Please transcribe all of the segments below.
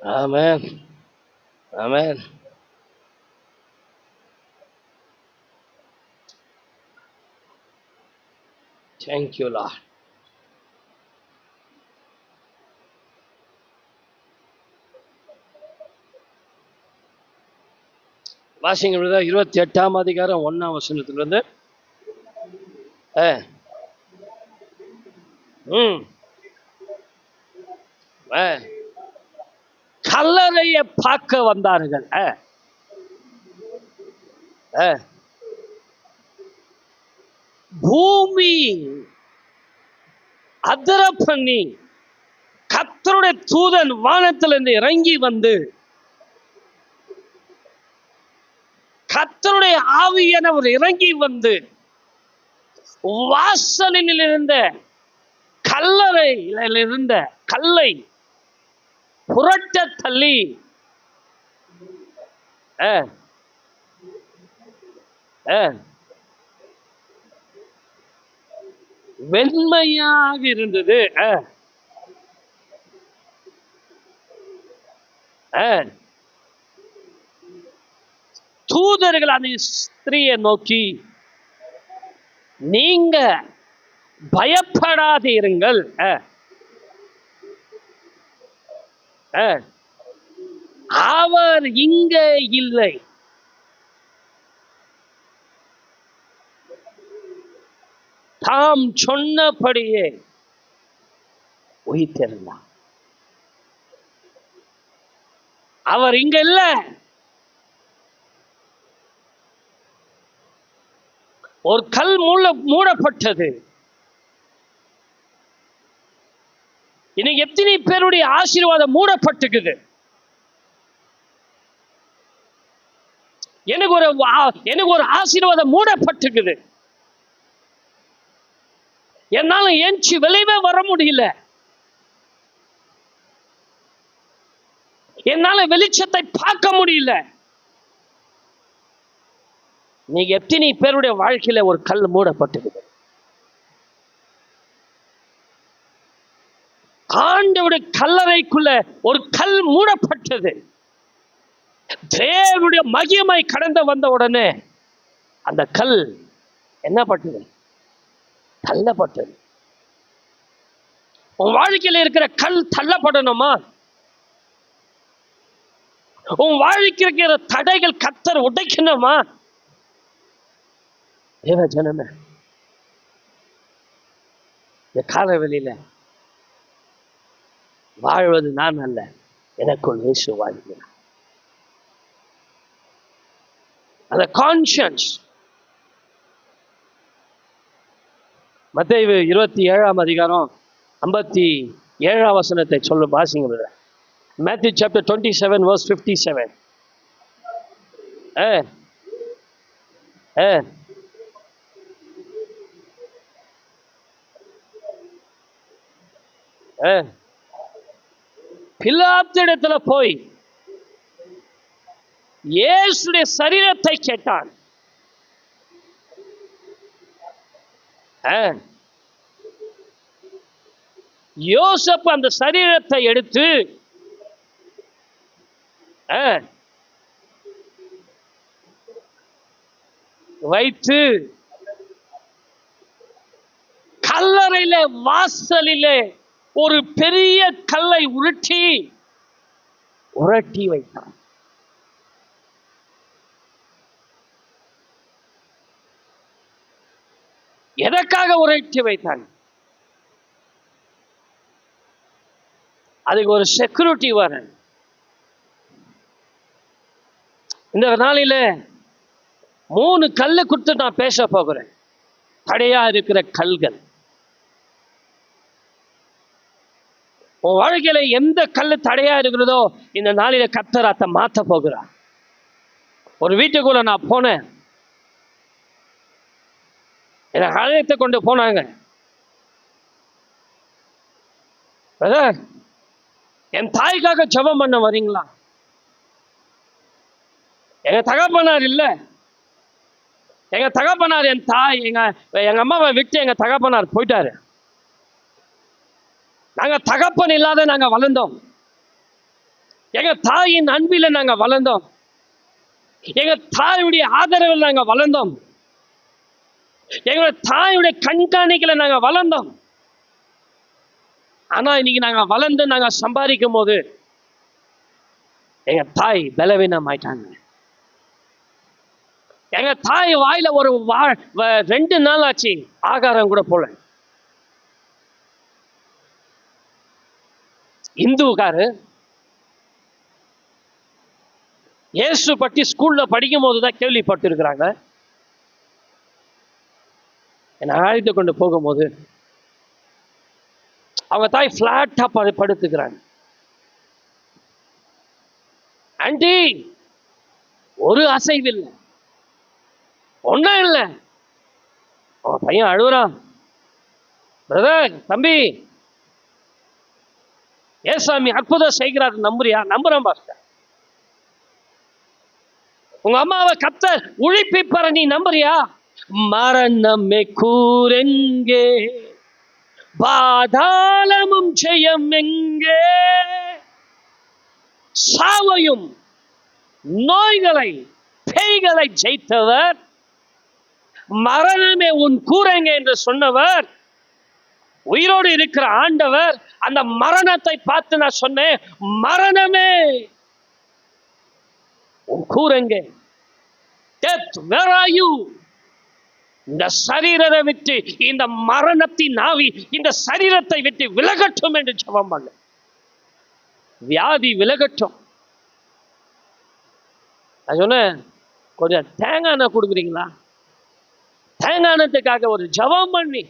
Amen. Amen. Thank you, Lord. வாசிங்க brother, 28ஆம் அதிகாரம் 1ஆம் வசனத்திலிருந்து. கல்லறையை பார்க்க வந்தார்கள். பூமி அதிர பண்ணி கர்த்தருடைய தூதன் வானத்திலிருந்து இறங்கி வந்து கர்த்தருடைய ஆவியானவர் இறங்கி வந்து வாசலில் இருந்த கல்லறையில் இருந்த கல்லை புரட்ட தள்ளி வெண்மையாக இருந்தது. தூதர்கள் அந்த ஸ்திரீயை நோக்கி, நீங்க பயப்படாதீருங்கள், அவர் இங்க இல்லை, தாம் சொன்னபடியே உயிர்த்தெழுந்தார். அவர் இங்க இல்ல, ஒரு கல் மூடப்பட்டது. இன்னைக்கு எத்தனை பேருடைய ஆசீர்வாதம் மூடப்பட்டுக்குது. எனக்கு ஒரு ஆசீர்வாதம் மூடப்பட்டுக்குது. என்னால ஏஞ்சி வெளியே வர முடியல. என்னால வெளிச்சத்தை பார்க்க முடியல. நீங்க எத்தனை பேருடைய வாழ்க்கையில ஒரு கல் மூடப்பட்டிருக்கு. ஆண்டவருடைய கல்லறைக்குள்ள ஒரு கல் மூடப்பட்டது. தேவனுடைய மகிமை கடந்து வந்த உடனே அந்த கல் என்ன பட்டது? தள்ளப்பட்டது. உன் வாழ்க்கையில இருக்கிற கல் தள்ளப்படணுமா? உன் வாழ்க்கையில் இருக்கிற தடைகள் கர்த்தர் உடைக்கணுமா? தேவ ஜனமே, இந்த காலவெளியில வாழ்வது நான் அல்ல, எனக்குள் இயேசு வாழ்கிறார். அந்த கான்ஷியன்ஸ். மத்தேயு 27ஆம் அதிகாரம் 57ஆம் வசனத்தை சொல்ல வாசிங்க. Matthew chapter 27 verse 57. பிலாத்திடத்துல போய் இயேசுடைய சரீரத்தை கேட்டான். யோசேப்பு அந்த சரீரத்தை எடுத்து வைத்து கல்லறையில வாசலிலே ஒரு பெரிய கல்லை உரட்டி வைத்தான். எதற்காக உரட்டி வைத்தான்? அதுக்கு ஒரு செக்யூரிட்டி வர. இந்த நாளில 3 கல்லு கொடுத்து நான் பேச போகிறேன். தடையா இருக்கிற கல்கள். உன் வாழ்க்கையில எந்த கல்லு தடையா இருக்கிறதோ இந்த நாளில கர்த்தர் அதை மாற்ற போகிறார். ஒரு வீட்டுக்குள்ள நான் போனேன். என்னை அழைத்து கொண்டு போனாங்க. என் தாய்க்காக ஜெபம் பண்ண வரீங்களா? எங்க தகப்பனார் இல்ல. எங்க தகப்பனார், என் தாய், எங்க அம்மாவை விட்டு எங்க தகப்பனார் போயிட்டாரு. நாங்க தகப்பன் இல்லாத நாங்க வளர்ந்தோம். எங்க தாயின் அன்பில நாங்க வளர்ந்தோம். எங்க தாயுடைய ஆதரவில் நாங்க வளர்ந்தோம். எங்களோட தாயுடைய கண்காணிக்கல நாங்க வளர்ந்தோம். ஆனா இன்னைக்கு நாங்க வளர்ந்து நாங்க சம்பாதிக்கும் போது எங்க தாய் பலவீனம் ஆயிட்டாங்க. எங்க தாய் வாயில ஒரு 2 நாள் ஆச்சு ஆகாரம் கூட போல. இந்துக்காரு இயேசு பற்றி ஸ்கூல்ல படிக்கும் போதுதான் கேள்விப்பட்டு இருக்கிறாங்க. என்னை அழைத்து கொண்டு போகும்போது அவங்க தாய் பிளாட்டா படுத்துக்கிறாங்க. ஆண்டி ஒரு அசைவில்லை, ஒன்னும் இல்லை. அவன் பையன் அழுகுறான். பிரதர், தம்பி, ஏசாமி அற்புதம் செய்கிறார், நம்புறியா? நம்புறேன் பாஸ்டர். உங்க அம்மாவை கர்த்தர் உழிப்பிப்பார, நீ நம்புறியா? மரணமே கூரெங்கே, பாதாளமும் ஜெயம் எங்கே, சாவையும் நோய்களை பேய்களை ஜெயித்தவர், மரணமே உன் கூரெங்கே என்று சொன்னவர், உயிரோடு இருக்கிற ஆண்டவர். அந்த மரணத்தை பார்த்து நான் சொன்னேன், மரணமே உன் கூரெங்கே, டெத் வேர் ஆர் யூ? இந்த சரீரத்தை விட்டு, இந்த மரணத்தின் ஆவி இந்த சரீரத்தை விட்டு விலகட்டும் என்று ஜெபம் பண்ண. வியாதி விலகட்டும். நான் சொன்னேன், கொஞ்சம் தேங்காய் எண்ணெய் கொடுக்குறீங்களா? தேங்காய் எண்ணெய்க்காக ஒரு ஜெபம் பண்ணி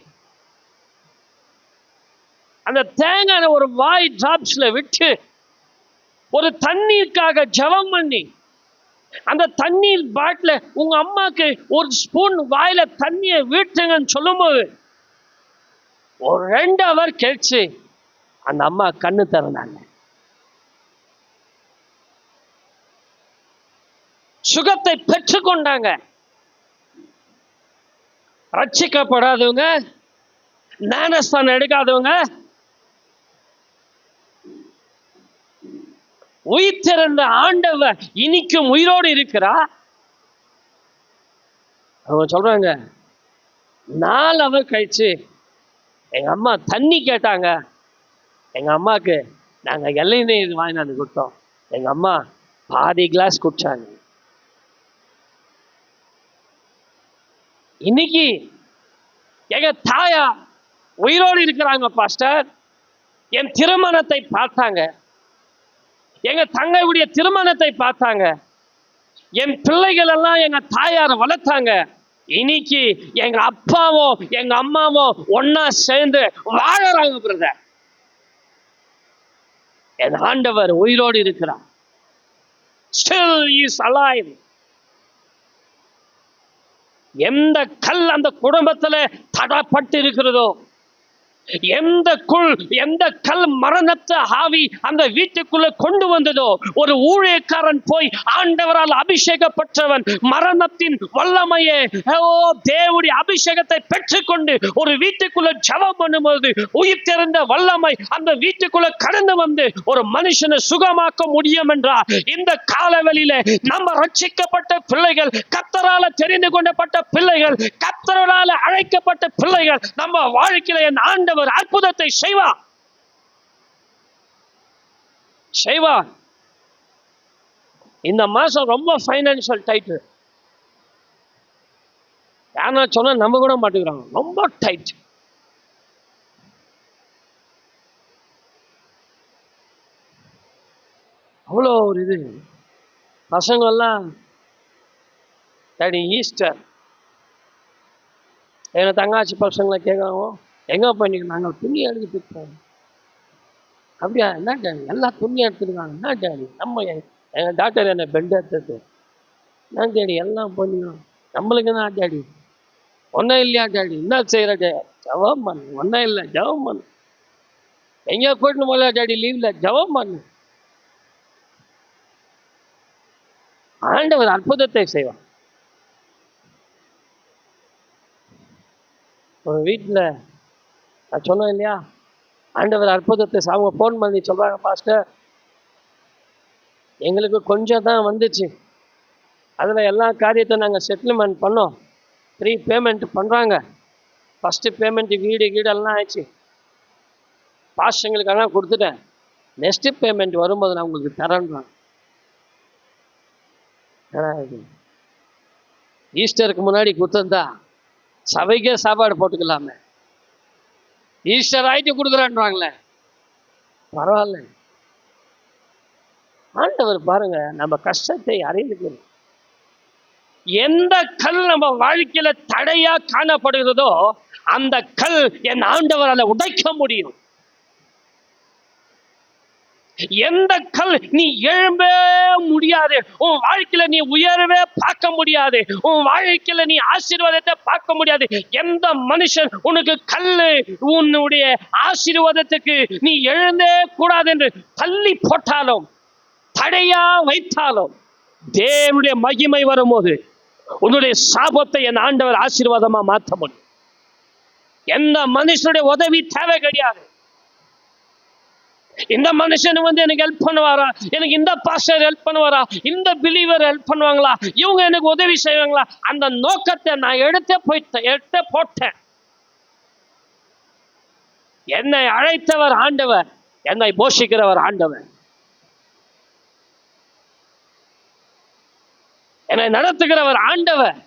அந்த தேங்காய் எண்ணெய் ஒரு வாய் டிராப்ஸ்ல விட்டு ஒரு தண்ணீருக்காக ஜெபம் பண்ணி அந்த தண்ணீர் பாட்டில உங்க அம்மாக்கு ஒரு ஸ்பூன் வாயில தண்ணியை வீட்டுங்கன்னு சொல்லும்போது ஒரு 2 hour கழிச்சு அந்த அம்மா கண்ணு திறந்தாங்க. சுகத்தை பெற்றுக்கொண்டாங்க. ரட்சிக்கப்படாதவங்க, ஞானஸ்தானம் எடுக்காதவங்க, உயிர் திறந்த ஆண்டவர் இன்னைக்கும் உயிரோடு இருக்கிறா. அவங்க சொல்றாங்க, 4 hour கழிச்சு எங்க அம்மா தண்ணி கேட்டாங்க. எங்க அம்மாக்கு நாங்க இளநீர் வாங்கினாந்து கொடுத்தோம். எங்க அம்மா பாதி கிளாஸ் குடிச்சாங்க. இன்னைக்கு எங்க தாயா உயிரோடு இருக்கிறாங்க பாஸ்டர். என் திருமணத்தை பார்த்தாங்க, எங்க தங்கையுடைய திருமணத்தை பார்த்தாங்க, என் பிள்ளைகள் எல்லாம் எங்க தாயார் வளர்த்தாங்க. இன்னைக்கு எங்க அப்பாவும் எங்க அம்மாவும் ஒன்னா சேர்ந்து வாழறாங்க பிரதர். என் ஆண்டவர் உயிரோடு இருக்கிறார். Still is alive. எந்த கல் அந்த குடும்பத்துல தடப்பட்டு இருக்கிறதோ, எந்த கல் மரணத்தை ஆவி அந்த வீட்டுக்குள்ள கொண்டு வந்ததோ, ஒரு ஊழியக்காரன் போய் ஆண்டவரால் அபிஷேகப்பட்டவன் மரணத்தின் வல்லமையே தேவனுடைய அபிஷேகத்தை பெற்றுக்கொண்டு ஒரு வீட்டுக்குள்ள ஜெபம் பண்ணும்போது உயிர் திறந்த வல்லமை அந்த வீட்டுக்குள்ள கடந்து வந்து ஒரு மனுஷனை சுகமாக்க முடியும் என்றால், இந்த காலவெளியில நம்ம ரட்சிக்கப்பட்ட பிள்ளைகள், கர்த்தரால தெரிந்து கொள்ளப்பட்ட பிள்ளைகள், கர்த்தரால அழைக்கப்பட்ட பிள்ளைகள், நம்ம வாழ்க்கையில என் ஆண்டவர் அற்புதத்தை செய்வார். இந்த மாசம் ரொம்ப பைனான்சியல் டைட். யாரா சொன்னா நம்ப கூட மாட்டேங்கிறாங்க, ரொம்ப டைட். அவ்வளோ ஒரு இது. பசங்க எல்லாம் டாடி ஈஸ்டர், எங்க தங்காச்சி பசங்களை கேட்குறாங்க, எங்க போய் நாங்கள் துணி எடுத்துட்டோம். அப்படியா? என்ன டாடி எல்லாம் துணி எடுத்துருக்காங்க? என்ன டாடி நம்ம எங்க டாக்டர் என்ன பெட் எடுத்துட்டு என்ன டாடி எல்லாம் பண்ணிக்கணும், நம்மளுக்கு என்ன டாடி ஒன்றும் இல்லையா டாடி? என்ன செய்யற டாடி? ஜெபம் பண்ணு. ஒன்றும் இல்லை, ஜெபம் பண்ணு. எங்கேயோ போயிட்டு போல டாடி லீவ்ல, ஜெபம் பண்ணு. ஆண்டவர் அற்புதத்தை செய்வார். ஒரு வீட்டில் நான் சொன்னேன் இல்லையா, ஆண்டவர் அற்புதத்தை அவங்க ஃபோன் பண்ணி சொல்றாங்க, பாஸ்டர் எங்களுக்கு கொஞ்சம் தான் வந்துச்சு. அதில் எல்லா காரியத்தையும் நாங்கள் செட்டில்மெண்ட் பண்ணோம். 3 பேமெண்ட் பண்ணுறாங்க. ஃபஸ்ட்டு பேமெண்ட்டு வீடு எல்லாம் ஆயிடுச்சு. பாஸ்டங்களுக்கெல்லாம் கொடுத்துட்டேன். நெக்ஸ்ட்டு பேமெண்ட் வரும்போது நான் உங்களுக்கு தரேன்றான். ஈஸ்டருக்கு முன்னாடி கொடுத்துருந்தா சபைக்கே சாப்பாடு போட்டுக்கலாமே. ஈஸ்டர் ஆயிட்டு கொடுக்குறான்றாங்களே, பரவாயில்ல. ஆண்டவர் பாருங்க நம்ம கஷ்டத்தை அறிந்துக்கணும். எந்த கல் நம்ம வாழ்க்கையில தடையா காணப்படுகிறதோ அந்த கல் என் ஆண்டவரால் உடைக்க முடியும். எந்த கல் நீ எழும்பவே முடியாது, உன் வாழ்க்கையில நீ உயரவே பார்க்க முடியாது, உன் வாழ்க்கையில நீ ஆசீர்வாதத்தை பார்க்க முடியாது. எந்த மனுஷன் உனக்கு கல்லு உன்னுடைய ஆசீர்வாதத்துக்கு நீ எழுந்தே கூடாது என்று தள்ளி போட்டாலும் தடையா வைத்தாலும் தேவனுடைய மகிமை வரும்போது உன்னுடைய சாபத்தை என் ஆண்டவர் ஆசீர்வாதமா மாற்ற முடியும். எந்த மனுஷனுடைய உதவி தேவை கிடையாது. இந்த மனுஷன் எனக்கு ஹெல்ப் பண்ணுவாரா, எனக்கு இந்த பாஸ்டர் ஹெல்ப் பண்ணுவாரா, இந்த பிலீவர் ஹெல்ப் பண்ணுவாங்களா, இவங்க எனக்கு உதவி செய்வாங்களா, அந்த நோக்கத்தை நான் எடுத்து போட்டேன். என்னை அழைத்தவர் ஆண்டவர், என்னை போஷிக்கிறவர் ஆண்டவர், என்னை நடத்துகிறவர் ஆண்டவர்.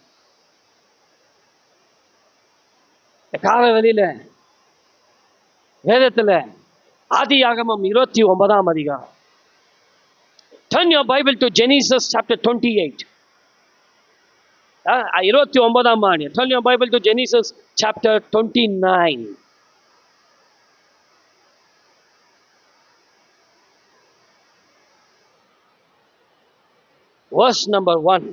கால வெளியில வேதத்துல ஆதியாகமம் 29ஆம் அதிகாரம். Turn your Bible to Genesis chapter 28. 29ஆம் அதிகாரம். Turn your Bible to Genesis chapter 29. Verse number 1.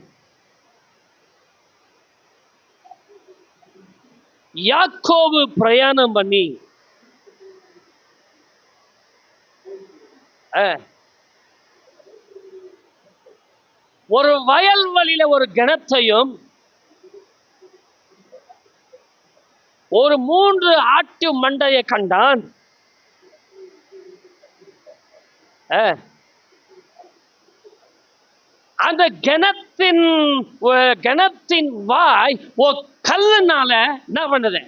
யாக்கோபு பிரயாணம் பண்ணி ஒரு வயல்வெளியில ஒரு கிணத்தையும் ஒரு 3 ஆட்டு மண்டையை கண்டான். அந்த கிணத்தின் வாய் ஒரு கல்லுனால என்ன பண்ணது,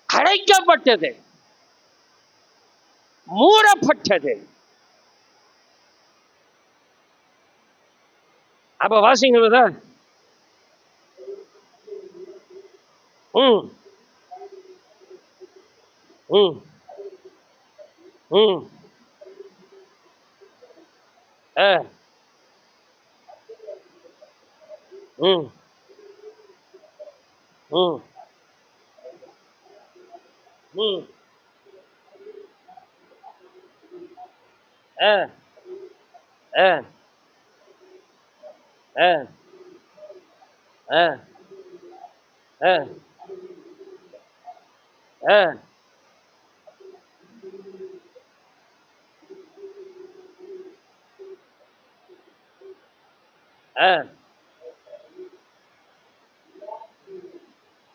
அடைக்கப்பட்டது, மூடப்பட்டது. அப்ப வாசிங்க. ம் ம் ம் ம் ம் ம்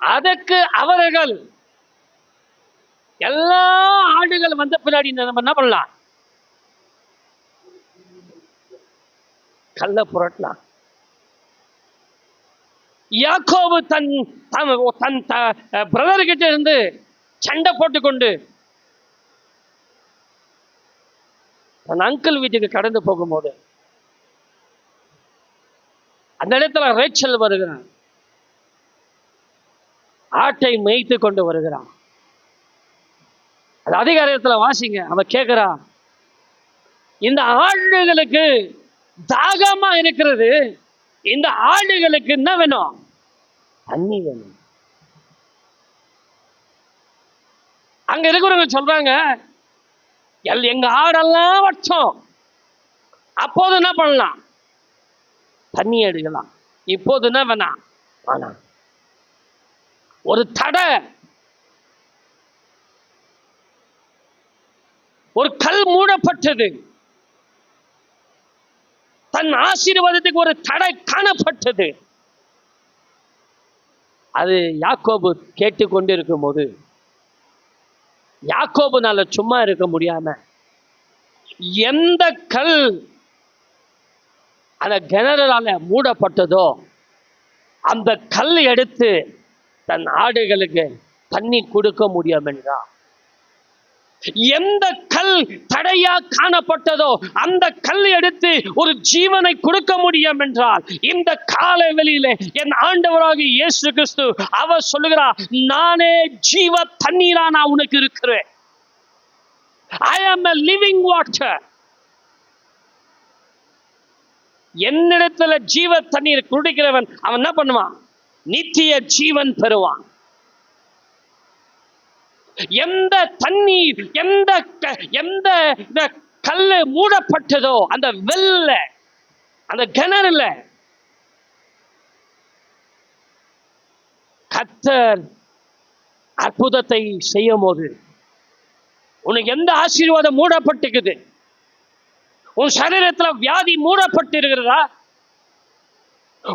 அதற்கு அவர்கள் எல்லா ஆடுகள் வந்த பின்னாடி நம்ம என்ன பண்ணலாம், கல்ல புரட்டலாம். யாக்கோபு தன் பிரதர் கிட்ட இருந்து சண்டை போட்டுக்கொண்டு தன் அங்கிள் வீட்டுக்கு கடந்து போகும்போது அந்த இடத்துல ரேச்சல் வருகிறான். ஆட்டை மேய்த்து கொண்டு வருகிறான். அது அதிகாரத்தில் வாசிங்க. அவன் கேட்கிறான், இந்த ஆடுகளுக்கு தாகமா இருக்கிறது, இந்த ஆடுகளுக்கு என்ன வேணும், தண்ணி வேணும். அங்க இருக்கிறவங்க சொல்றாங்க, எங்க ஆடெல்லாம் வச்சோம், அப்போது என்ன பண்ணலாம், தண்ணி எடுக்கலாம், இப்போது என்ன வேணாம், வேணாம். ஒரு தடை, ஒரு கல் மூடப்பட்டது. தன் ஆசீர்வாதத்துக்கு ஒரு தடை காணப்பட்டது. அது யாக்கோபு கேட்டுக்கொண்டு இருக்கும் போது யாக்கோபுனால சும்மா இருக்க முடியாம எந்த கல் அந்த கிணறால மூடப்பட்டதோ அந்த கல் எடுத்து தன் ஆடுகளுக்கு தண்ணி கொடுக்க முடியும் என்றார். எந்த கல் தடையா காணப்பட்டதோ அந்த கல் எடுத்து ஒரு ஜீவனை கொடுக்க முடியும் என்றால், இந்த காலை வெளியிலே என் ஆண்டவராகிய இயேசு கிறிஸ்து அவர் சொல்லுகிறார், நானே ஜீவ தண்ணீரா நான் உனக்கு இருக்கிறேன். I am a living water. என்னிடத்துல ஜீவ தண்ணீர் குடிக்கிறவன் அவன் என்ன பண்ணுவான்? நித்திய ஜீவன் பெறுவான். எந்த தண்ணீர், எந்த கல்லு மூடப்பட்டதோ அந்த வெல்ல, அந்த கிணறுல கர்த்தர் அற்புதத்தை செய்யும் போது, உனக்கு எந்த ஆசீர்வாதம் மூடப்பட்டிருக்குது? உன் சரீரத்துல வியாதி மூடப்பட்டு இருக்கிறதா?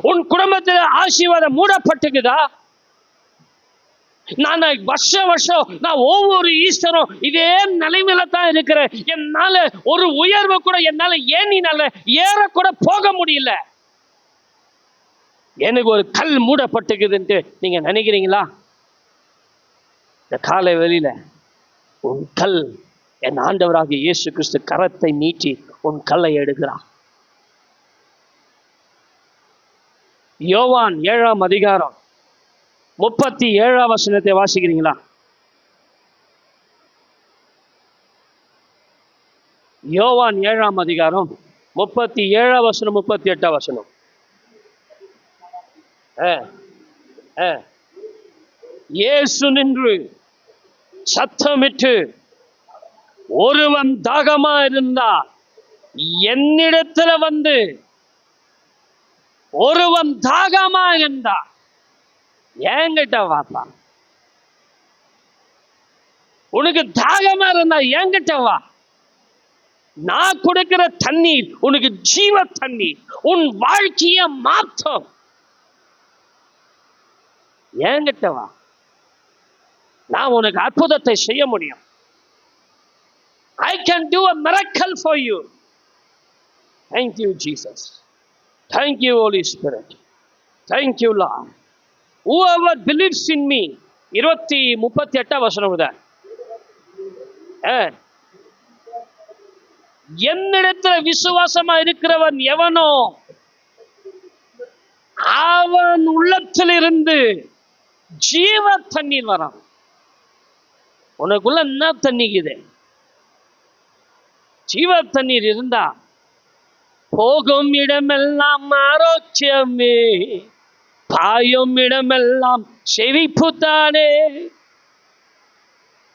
உன் குடும்பத்துல ஆசீர்வாதம் மூடப்பட்டிருக்குதா? நான் வருஷம் நான் ஒவ்வொரு ஈஸ்டரும் இதே நிலைமையில தான் இருக்கிறேன். என்னால ஒரு உயர்வு கூட என்னால ஏறக்கூட போக முடியல. எனக்கு ஒரு கல் மூடப்பட்டிருக்குதுன்ட்டு நீங்க நினைக்கிறீங்களா? இந்த காலை வெளியில உன் கல், என் ஆண்டவராகிய இயேசு கிறிஸ்து கரத்தை நீட்டி உன் கல்லை எடுக்கிறான். யோவான் 7ஆம் அதிகாரம் 37ஆம் வசனத்தை வாசிக்கிறீங்களா? யோவான் 7ஆம் அதிகாரம் 37ஆம் வசனம் 38ஆம் வசனம். இயேசு நின்று சத்தமிட்டு, ஒருவன் தாகமா இருந்தா என்னிடத்துல வந்து, ஒருவன் தாகமா இருந்தா என்கிட்ட வாப்பா. உனக்கு தாகமா இருந்தா என்கிட்ட வா. நான் கொடுக்கிற தண்ணீர் உனக்கு ஜீவ தண்ணீர், உன் வாழ்க்கைய மாற்றம். என்கிட்ட வா, நான் உனக்கு அற்புதத்தை செய்ய முடியும். I can do a miracle for you. Thank you, Jesus. Thank you, Holy Spirit. Thank you, Lord. Whoever believes in me. 38 வசனம் தான். என்னிடத்துல விசுவாசமா இருக்கிறவன் எவனோ அவன் உள்ளத்திலிருந்து ஜீவ தண்ணீர் வரான். உனக்குள்ள என்ன தண்ணிக்குது? ஜீவ தண்ணீர் இருந்தா போகும் இடமெல்லாம் ஆரோக்கியமே, பாயும் இடமெல்லாம் செழிப்பு தானே.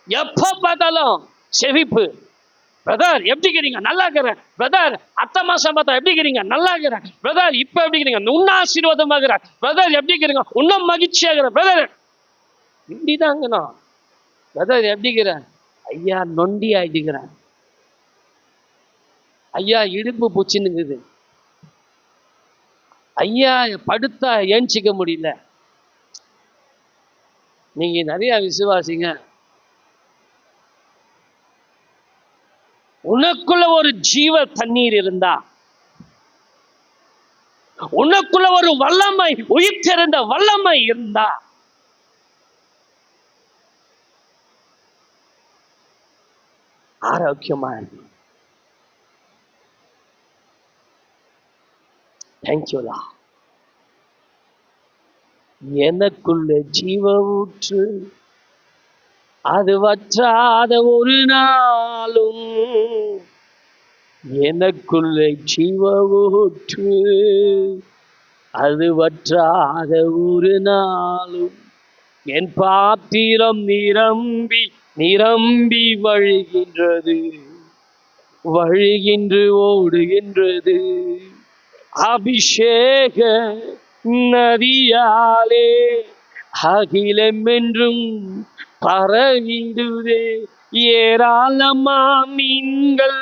எப்ப பார்த்தாலும் செழிப்பு. பிரதர் எப்படி இருக்கிறீங்க? நல்லா இருக்கிறேன் பிரதர். அத்தை மாசம் பார்த்தா எப்படி இருக்கிறீங்க? நல்லா இருக்கிறேன் பிரதர். இப்ப எப்படி இருக்கிறீங்க? இன்னும் ஆசீர்வாதமாக பிரதர். எப்படி இருக்கிறீங்க? இன்னும் மகிழ்ச்சியாக பிரதர். இப்படிதாங்கண்ணா. பிரதர் எப்படி இருக்கிறேன்? ஐயா நொண்டி ஆயிட்டுக்கிறேன். ஐயா இடுப்பு பூச்சின்னுங்குது. ஐயா படுத்தா ஏஞ்சிக்க முடியல. நீங்க நிறைய விசுவாசிங்க. உனக்குள்ள ஒரு ஜீவ தண்ணீர் இருந்தா, உனக்குள்ள ஒரு வல்லமை, உயிர்த்தெழுந்த வல்லமை இருந்தா, ஆரோக்கியமா இருக்கும். தேங்க்யூ லா. எனக்குள்ள ஜீவ ஊற்று, அது வற்றாத ஒரு நாளும். எனக்குள்ள ஜீவ ஊற்று, அது வற்றாத ஒரு நாளும். என் பாத்திரம் நிரம்பி நிரம்பி வழிகின்றது, வழிகின்று ஓடுகின்றது. அபிஷேக நதியாலே அகிலம் என்றும் பரவிடுதே. ஏராளமா மீன்கள்,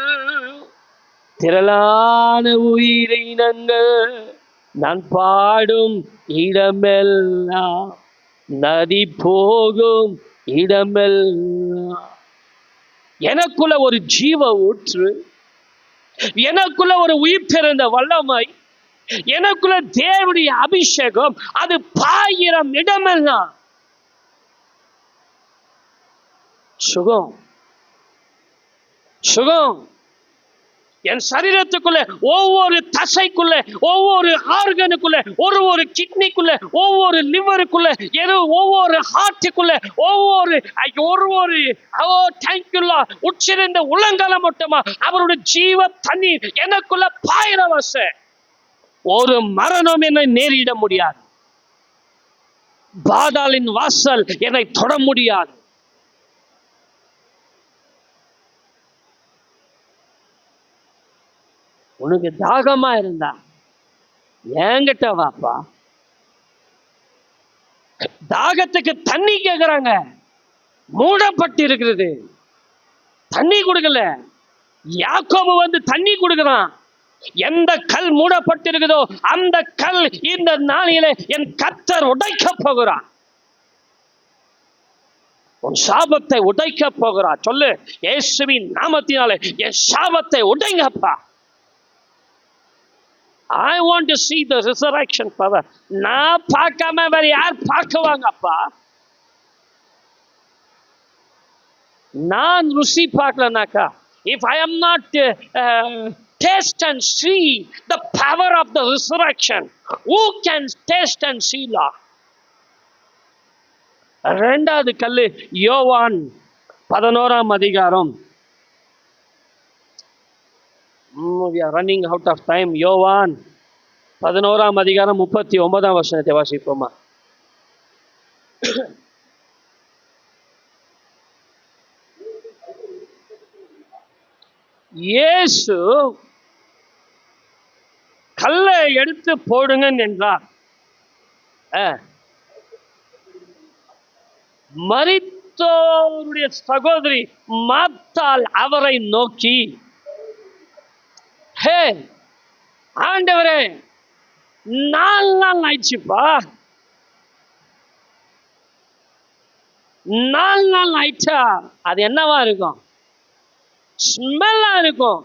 திரளான உயிரினங்கள், நான் பாடும் இடமெல்லாம், நதி போகும் இடமெல்லாம். எனக்குள்ள ஒரு ஜீவ ஊற்று, எனக்குள்ள ஒரு உயிர் பிறந்த வல்லமை, எனக்குள்ள தேவனுடைய அபிஷேகம் அது பாயிரம் இடமெல்லாம் சுகம் சுகம். என் சரீரத்துக்குள்ள ஒவ்வொரு தசைக்குள்ள, ஒவ்வொரு ஆர்கனுக்குள்ள, ஒரு கிட்னிக்குள்ள, ஒவ்வொரு லிவருக்குள்ள, ஒவ்வொரு ஹார்ட்டுக்குள்ள, ஒவ்வொரு டேங்குள்ள உச்சிருந்த உள்ளங்கால மட்டுமா அவருடைய ஜீவ தண்ணீர் எனக்குள்ள பாயிரவச. ஒரு மரணம் என்னை நேரிட முடியாது. பாதாளின் வாசல் என்னை தொட முடியாது. உனக்கு தாகமா இருந்தா என்கிட்ட வாப்பா. தாகத்துக்கு தண்ணி கேக்குறாங்க, மூடப்பட்டு இருக்கிறது, தண்ணி கொடுக்கல. யாக்கோபு வந்து தண்ணி கொடுக்கிறான். எந்த கல் மூடப்பட்டு இருக்குதோ அந்த கல் இந்த நாளிலே என் கர்த்தர் உடைக்க போகிறான். உன் சாபத்தை உடைக்க போகிறார். சொல்லு, இயேசுவின் நாமத்தினாலே என் சாபத்தை உடைங்கப்பா. I want to see the resurrection power. நான் பார்க்காம வேற யார் பார்க்குவாங்கப்பா? நான் ருசி பார்க்கலனாக்கா, if I am not taste and see the power of the resurrection, who can taste and see Lord? இரண்டாவது கல்லு யோவான் 11ஆம் அதிகாரம். We are running out of time. யோவான் 11ஆம் அதிகாரம் 39ஆம் வசனத்தை வாசிப்போமா? இயேசு கல்லை எடுத்து போடுங்க என்றார். மரித்தோருடைய சகோதரி மார்த்தாள் அவரை நோக்கி, ஹே ஆண்டவரே, 4 நாள் ஆயிடுச்சுப்பா, 4 நாள் ஆயிடுச்சா? அது என்னவா இருக்கும்? ஸ்மெல்லா இருக்கும்.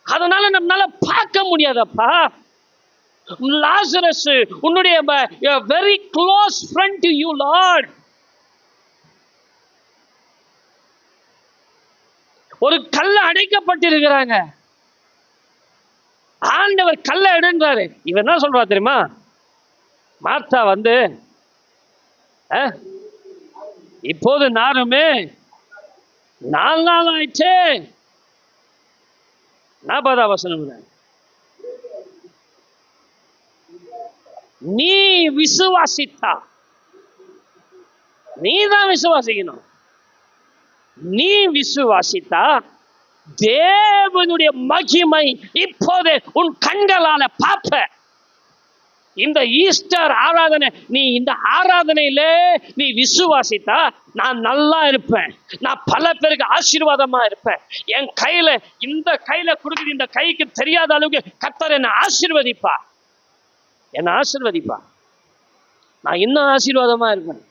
அதனால நம்மளால பார்க்க முடியாதப்பா. லாசரஸ், உன்னுடைய very close friend to you, Lord, ஒரு கல்ல அடைக்கப்பட்டிருக்கிறாங்க. ஆண்டவர் கல்ல எடுன்றாரு. இவர் என்ன சொல்றா தெரியுமா? மார்த்தா வந்து, இப்போது நானுமே 4 நாள் ஆயிடுச்சு. 40ஆம் வசனம், நீ விசுவாசித்தா, நீதான் விசுவாசிக்கணும். நீ விசுவாசித்தா தேவனுடைய மகிமை இப்போது உன் கண்களால பார்ப்ப. இந்த ஈஸ்டர் ஆராதனை, நீ இந்த ஆராதனையில நீ விசுவாசித்தா நான் நல்லா இருப்பேன், நான் பல பேருக்கு ஆசீர்வாதமா இருப்பேன். என் கையில, இந்த கையில கொடுக்குது, இந்த கைக்கு தெரியாத அளவுக்கு கர்த்தர் என்னை ஆசீர்வதிப்பா, என்னை ஆசீர்வதிப்பா. நான் இன்னும் ஆசீர்வாதமா இருப்பேன்.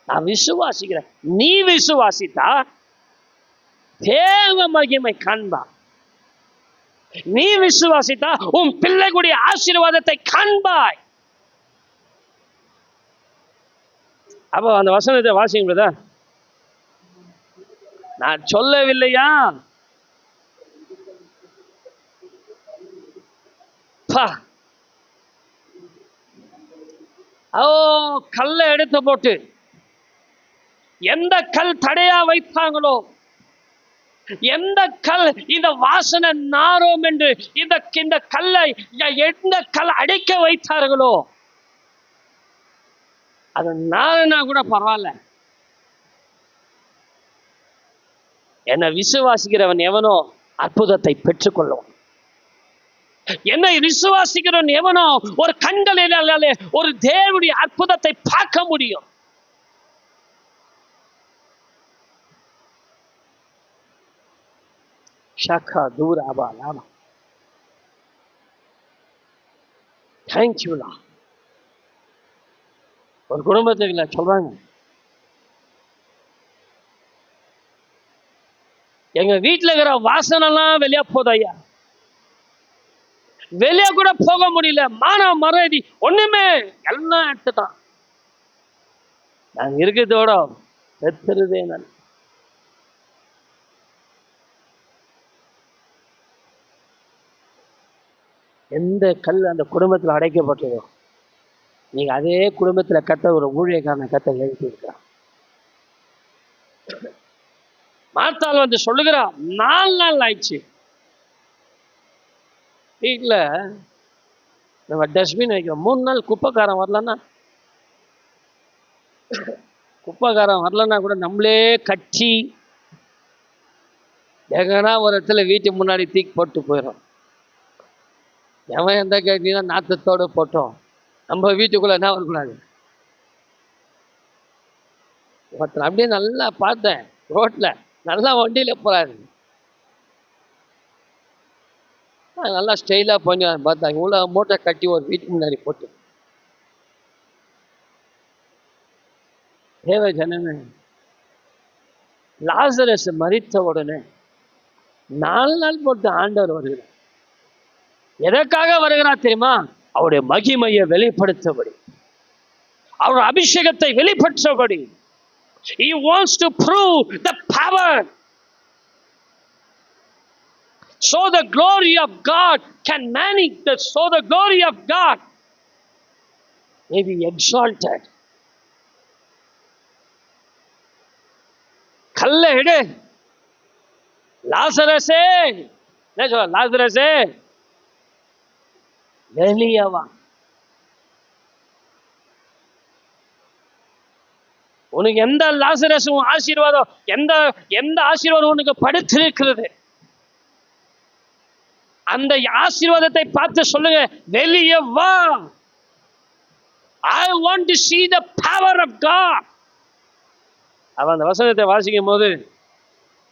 நான் விசுவாசிக்கிறேன். நீ விசுவாசித்தா தேவ மகிமை காண்பா. நீ விசுவாசித்தா உன் பிள்ளைகளுடைய ஆசீர்வாதத்தை காண்பாய். அப்போ அந்த வசனத்தை வாசிங்க. நான் சொல்லவில்லையா? கல்லை எடுத்து போட்டு எந்த கல் தடையா வைத்தாங்களோ, எந்த கல் இந்த வாசனை நாரோம் என்று இந்த கல்லை எந்த கல் அடைக்க வைத்தார்களோ, அது நானா கூட பரவாயில்ல. என்னை விசுவாசிக்கிறவன் எவனோ அற்புதத்தை பெற்றுக்கொள்ளும். என்னை விசுவாசிக்கிறவன் எவனோ ஒரு கண்களிலே ஒரு தேவனுடைய அற்புதத்தை பார்க்க முடியும். ஷாக்கா தூராபா லாமா. தேங்க்யூலா. ஒரு குடும்பத்துக்குள்ள சொல்றாங்க, எங்க வீட்டுல இருக்கிற வாசனைலாம் வெளியா போதையா, வெளியே கூட போக முடியல, மானம் மறதி ஒண்ணுமே எல்லாம் எடுத்துட்டான். நாங்க இருக்கிறதோட பெற்றுறதே நான். எந்த கல் அந்த குடும்பத்தில் அடைக்கப்பட்டதோ, நீங்க அதே குடும்பத்துல கத்த ஒரு ஊழியக்காரனை கத்த எழுப்பியிருக்கா. மார்த்தாள் வந்து சொல்லுகிறா, 4 நாள் ஆயிடுச்சு வீட்டுல நம்ம டஸ்ட்பின் வைக்கிறோம், 3 நாள் குப்பைக்காரன் வரலன்னா, குப்பைக்காரன் வரலன்னா கூட நம்மளே கட்டி எங்கன்னா ஒரு இடத்துல வீட்டு முன்னாடி தூக்கி போட்டு போயிடும். எவன் எந்த கேட்டீங்கன்னா நாத்தத்தோடு போட்டோம், நம்ம வீட்டுக்குள்ள என்ன வரக்கூடாது. ஒருத்தர் அப்படியே நல்லா பார்த்தேன், ரோட்ல நல்லா வண்டியில போறாரு, நல்லா ஸ்டைலா பண்ணி பார்த்தா இவ்வளவு மூட்டை கட்டி ஒரு வீட்டுக்கு முன்னாடி போட்டு. தேவ ஜனமே, லாசரஸ் மரித்த உடனே 4 நாள் போட்டு ஆண்டவர் வருகிறார். எதற்காக வருகிறார் தெரியுமா? அவருடைய மகிமையை வெளிப்படுத்தபடி, அவருடைய அபிஷேகத்தை வெளிப்படுத்தபடி. He wants to prove the power, so the glory of God can manifest, so the glory of God may be exalted. கல்ல எடு, லாசரஸே, என்ன சொல்ற, லாசரஸே வெளியே வா. உனக்கு எந்த லாசரஸும் ஆசீர்வாதம், எந்த எந்த ஆசீர்வாதம் உனக்கு படுத்திருக்கிறது, அந்த ஆசீர்வாதத்தை பார்த்து சொல்லுங்க, வெளியே வா. I want to see the power of God. அவன் அந்த வசனத்தை வாசிக்கும் போது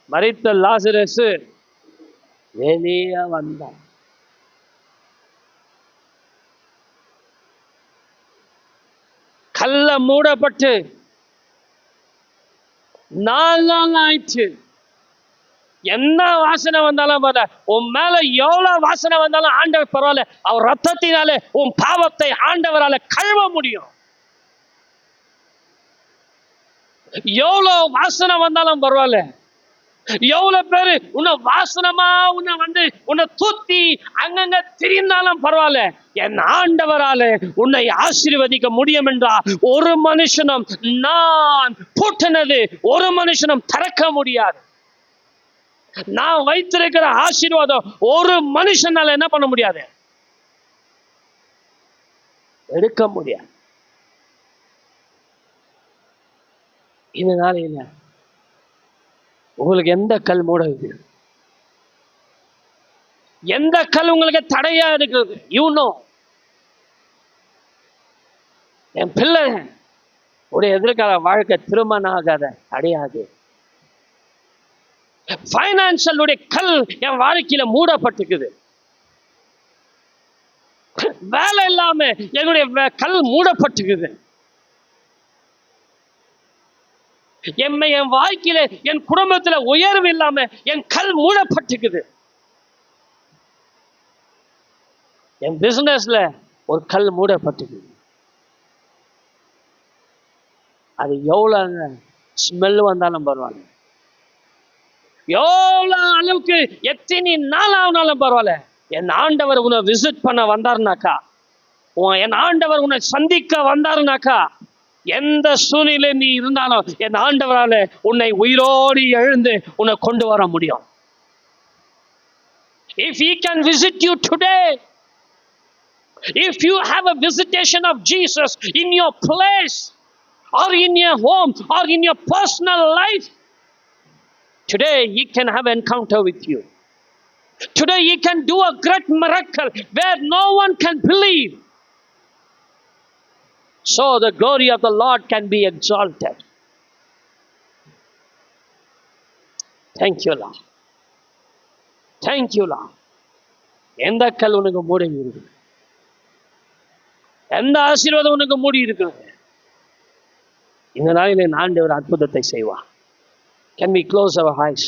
மரித்த லாசரஸ் வெளியே வந்தான். கல்ல மூடப்பட்டு 4 நாள் ஆயிடுச்சு. என்ன வாசனை வந்தாலும் பரவாயில்ல, உன் மேல எவ்வளவு வாசனை வந்தாலும் ஆண்டவர் பரவாயில்ல, அவர் ரத்தத்தினாலே உன் பாவத்தை ஆண்டவரால கழுவ முடியும். எவ்வளவு வாசனை வந்தாலும் பரவாயில்ல, எவ்வளவு பேரு உன்னை வாசனமா உன்னை வந்து உன்னை தூத்தி அங்கங்க திரிந்தாலும் பரவாயில்ல, என் ஆண்டவரால உன்னை ஆசீர்வதிக்க முடியும் என்றால் ஒரு மனுஷனும் நான் பூட்டினது ஒரு மனுஷனும் திறக்க முடியாது. நான் வைத்திருக்கிற ஆசீர்வாதம் ஒரு மனுஷனால என்ன பண்ண முடியாது, எடுக்க முடியாது. இதனால என்ன, உங்களுக்கு எந்த கல் மூட இருக்கு, எந்த கல் உங்களுக்கு தடையா இருக்குது, என் பிள்ளை உடைய எதிர்கால வாழ்க்கை திருமணம் ஆகாத அடையாது. பைனான்சியல் கல் என் வாழ்க்கையில மூடப்பட்டிருக்குது, வேலை இல்லாம என்னுடைய கல் மூடப்பட்டிருக்குது, என் வாழ்க்கையில என் குடும்பத்துல உயர்வு இல்லாம என் கல் மூடப்பட்டிருக்குது, என் பிசினஸ்ல ஒரு கல் மூடப்பட்டிருக்குது. அது எவ்வளவு ஸ்மெல் வந்தாலும் பரவாயில்ல, எவ்வளவு அளவுக்கு எத்தனை நாள் ஆனாலும் பரவாயில்ல, என் ஆண்டவர் உன்னை விசிட் பண்ண வந்தாருனாக்கா, என் ஆண்டவர் உன்னை சந்திக்க வந்தாருனாக்கா, எந்த சூழ்நிலை நீ இருந்தாலும் என் ஆண்டவரால உன்னை உயிரோடு எழுந்து உன்னை கொண்டு வர முடியும். If he can visit you today, if you have a visitation of Jesus in your place or in your home or in your personal life, today he can have an encounter with you. Today he can do a great miracle where no one can believe. So the glory of the Lord can be exalted. Thank you, Lord. Thank you, Lord. எந்த கல் உனக்கு மூடி இருக்கு, எந்த ஆசீர்வாதம் உனக்கு மூடி இருக்கிறது, இந்த நாளிலே ஆண்டவர் அற்புதத்தை செய்வார். Can we close our eyes?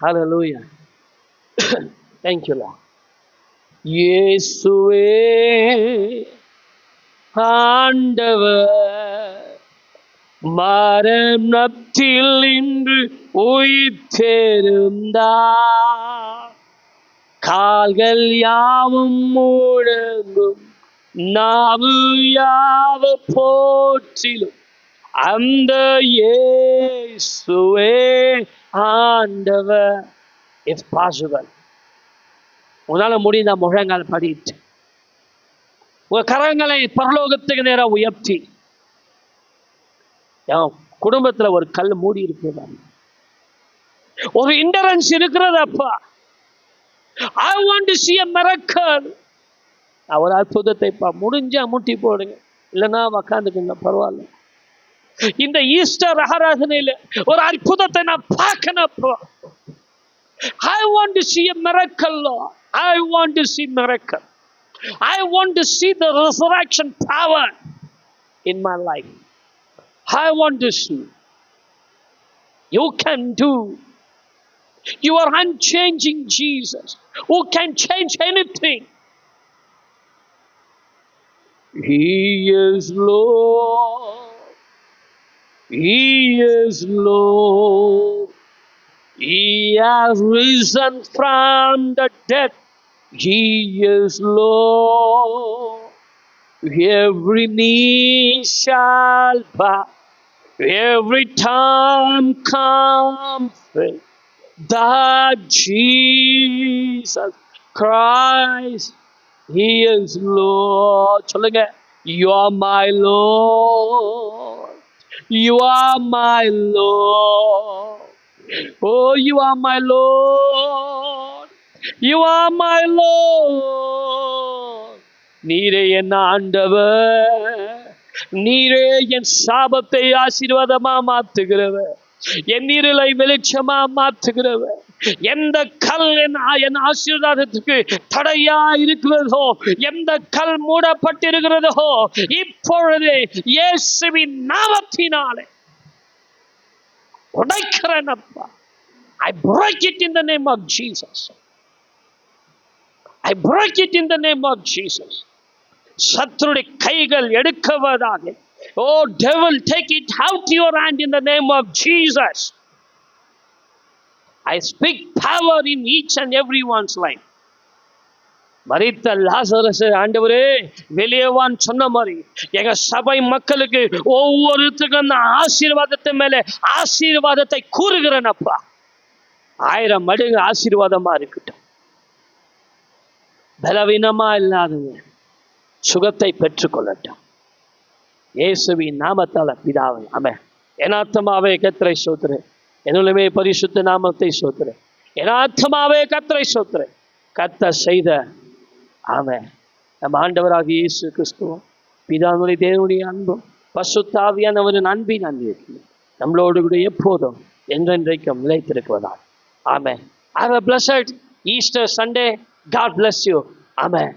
Hallelujah. Thank you, Lord. இயேசுவே ஆண்டவர், மரணத்தில் இன்று உயிர்த்தெழுந்தார். கால்கள் யாவும் முழங்கும், நாவு யாவு போற்றிலும் அந்த இயேசுவே ஆண்டவர். If possible, உன்னால முடிந்த முழங்கால் படிட்டு உங்க கரங்களை பரலோகத்துக்கு நேரம் உயர்த்தி, என் குடும்பத்துல ஒரு கல் மூடி இருக்கிறதா, ஒரு இண்டரன்ஸ் இருக்கிறது அப்பா. I want to see a miracle. ஒரு அற்புதத்தை முடிஞ்சா முட்டி போடுங்க, இல்லைன்னா உக்காந்துக்குங்க, பரவாயில்ல. இந்த ஈஸ்டர் ஆராதனையில ஒரு அற்புதத்தை நான் பார்க்கணும். I want to see a miracle, Lord. I want to see miracle. I want to see the resurrection power in my life. I want to see. You can do. You are unchanging Jesus, who can change anything. He is Lord. He is Lord. He has risen from the dead. He is Lord. Every knee shall bow, every tongue confess that Jesus Christ, He is Lord. சொல்லுங்க, you are my Lord. You are my Lord. Oh, you are my Lord. You are my Lord. நீரே என் ஆண்டவர், நீரே என் சாபத்தை ஆசீர்வாதமா மாத்துகிறவர், என் இருளை வெளிச்சமா மாத்துகிறவர். எந்த கல் என் ஆசீர்வாதத்துக்கு தடையா இருக்கிறதோ, எந்த கல் மூடப்பட்டிருக்கிறதோ, இப்பொழுது இயேசுவின் நாமத்தினாலே உடைக்கிறேன் அப்பா. I break it in the name of Jesus. I break it in the name of Jesus. சத்துருடைய கைகள் எடுக்கவதாக. Oh devil, take it out your hand in the name of Jesus. I speak power in each and everyone's life. மரித்த Lazarus ஆண்டவரே வெளியேவான் சொன்ன மாதிரி எங்க சபை மக்களுக்கு ஒவ்வொருத்தருக்கும் அந்த ஆசீர்வாதத்தை மேல ஆசீர்வாதத்தை கூறுகிறேன் அப்பா. 1000 மடங்கு ஆசீர்வாதமா இருக்கட்டும். பலவீனமா இல்லாதவங்க சுகத்தை பெற்றுக்கொள்ளட்டும். இயேசுவின் நாமத்தால பிதாவே ஆமென். என் ஆத்துமாவே கர்த்தரை ஸ்தோத்திரு, என்னுள்ளமே பரிசுத்த நாமத்தை ஸ்தோத்திரு. என் ஆத்துமாவே கர்த்தரை ஸ்தோத்திரு. கர்த்தர் செய்த ஆமென் நம்ம ஆண்டவராகிய இயேசு கிறிஸ்துவும் பிதாவுடைய தேவனுடைய அன்பும் பரிசுத்த ஆவியானவரின் அன்பின் அன்பு நம்மளோடு கூட எப்போதும் என்றென்றைக்கும் நிலைத்திருக்கிறதால் ஆமென். Have a blessed Easter Sunday. God bless you. Amen.